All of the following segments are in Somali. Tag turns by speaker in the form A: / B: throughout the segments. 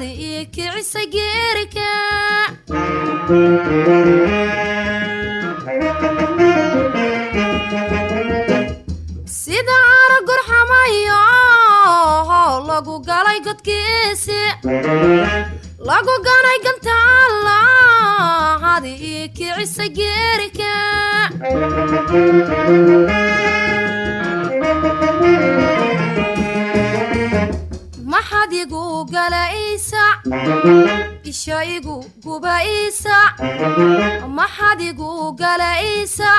A: هذه كعسى جيرك سيدا عرق قرحة مايو لقو قالي قد كيسي لقو قالي قنت الله هذه كعسى جيرك ما حد يقول عيسى إشايقو قوبا عيسى ما حد يقول عيسى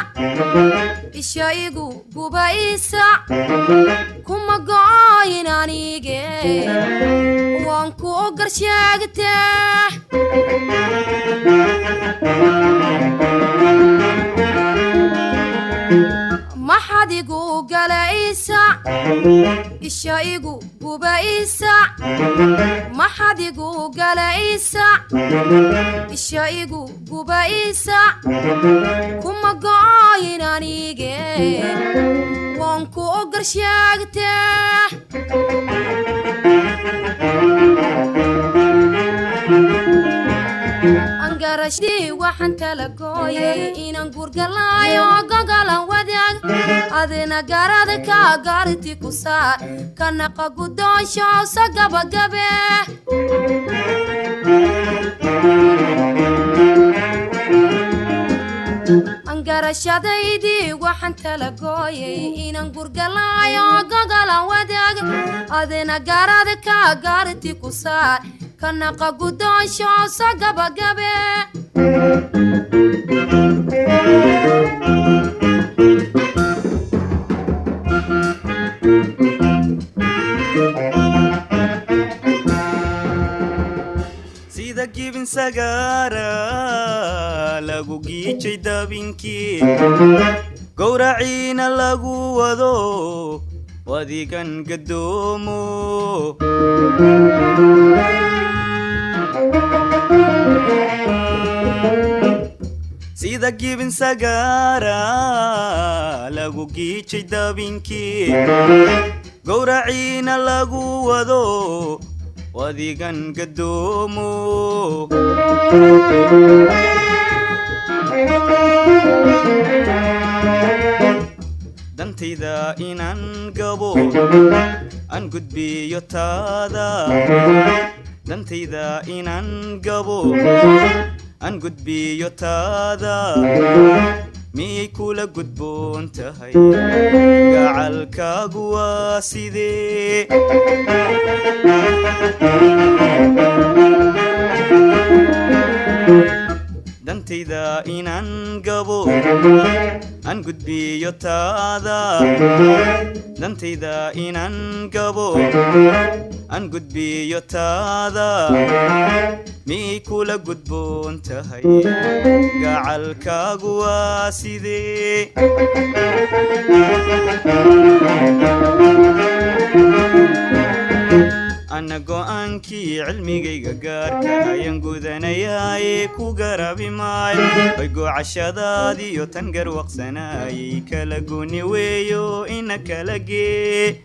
A: إشايقو قوبا عيسى كما قاين انيجي وانكو قرشاقته ما حد يقول عيسى إشايقو قوبا عيسى ما حد يقول عيسى إشايقو قوبا عيسى كما قاين انيجي وانكو قرشاقته angarashdi waxaan kala gooyay inaan gurgalaayo gogala wadaag adina garada ka gaarti ku saar kana qagudoosho sagabagabe angarashadaydi waxaan kala gooyay inaan gurgalaayo gogala wadaag adina garada ka gaarti ku saar kana qagudoosho sagabagabe
B: sida gibin sagara lagu giicay dabinkii gowraciina lagu wado wadigan gadoomo sida gibin sagara lagu giicay dabinkii gowraciina lagu wado wadigan gadoomo dantayda inaan gabo aan gudbiyo taada dantayda inaan gabo aan gudbiyo taada miyay kula gudboon tahay gacalkaagu waa sidee dantayda inaan gabo aan gudbiyo taada dantayda inaan gabo aan gudbiyo taada miyay kula gudboon tahay gacalkaagu waa sidee أنا go'aankii cilmigayga gaarka ayaan gudanayay ku garabi maay way go'ashadaadiyo tan garwaqsanayay kala gooni weeyo ina kala gee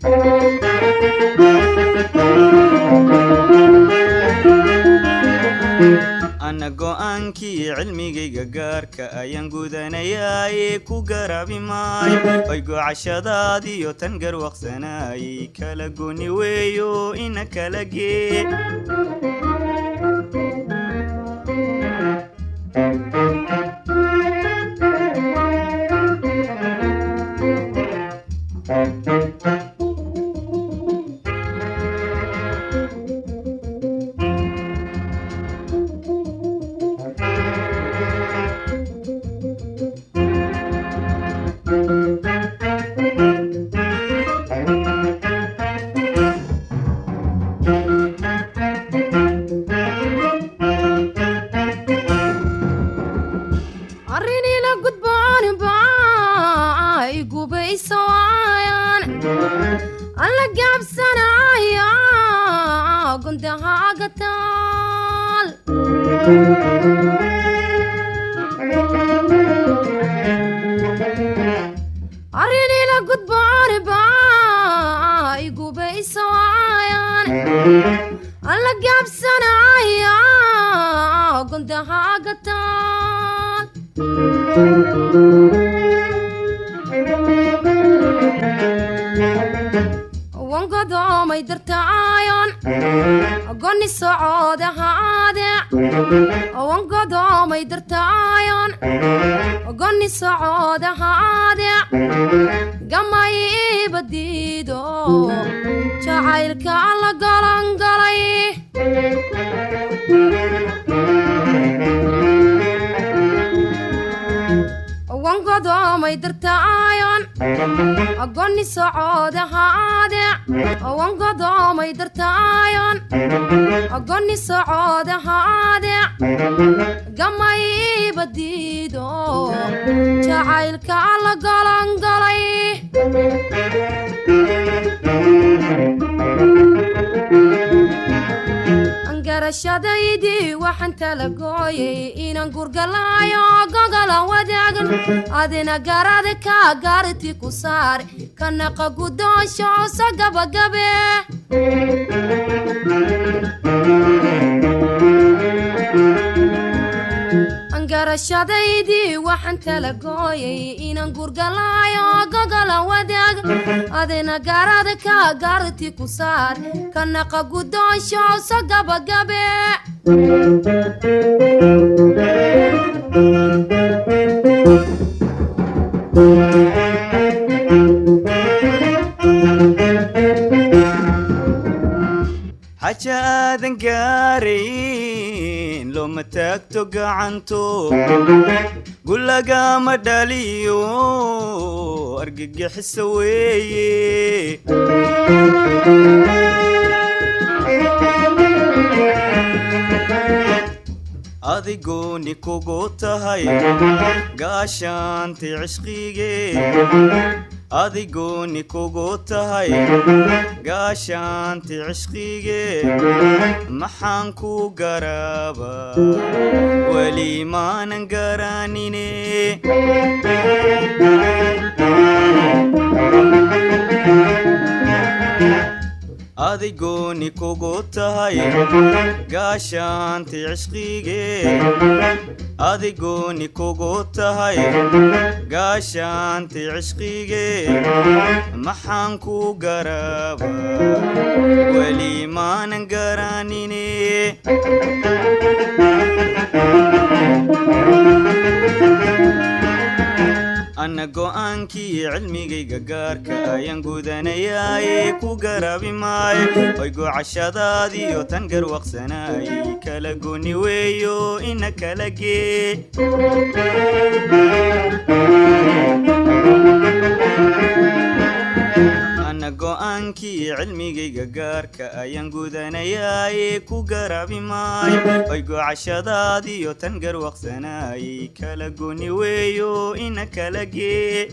B: أنا go'aankii cilmigayga gaarka ayaan gudanayay ku garabi maay way go'ashadaadiyo tan garwaqsanayay kala gooni weeyo ina kala gee
A: أريني لقد بعربا يقوبي سوايان alla gaabsanaya gundaha gataan wangodoomay dartaayon goni socooda haade wangodoomay dartaayon goni socooda haade gamay badiido jacaylka la galangalay wangodoomay dartaayon goni socooda haade wangodoomay dartaayon goni socooda haade gamay badiido jacaylka la galangalay garashadaydii waxaan tala gooyay inaan gurgalaayo gogala wadaagan adina garada ka gaarti ku saar kanaqa gudoonsho sagabagabe garashadaydii waxaan tala gooyay inaan gurgalaayo gogala wadaag adina garada ka gaarti ku saar kanaqa gudoonsho sagabagabe
B: حجادن قارين لو متاكتو قعنتو قول لقا مداليو ارقق حسوي أذيقوني كوغوتهاي قاشانتي عشقيقي أذيقوني كوغوتهاي قاشانتي عشقيقي محانكو قرابا ولي ما ننقرانيني أذيقوني كوغوتهاي قاشانتي عشقيقي أذيقوني كوغوتهاي قاشانتي عشقيقي محانكو قرابا ولي ما ننقرانيني أنا قوانكي علمي قارك أيان قودانياي كو قرابي ماي ويقو عشادادي وتنقر وقسناي كالقوني ويو إنك لقي أنا قوانكي علمي قارك أيان قودانياي كو قرابي ماي ويقو عشادادي وتنقر وقسناي كالقوني ويو إنك لقي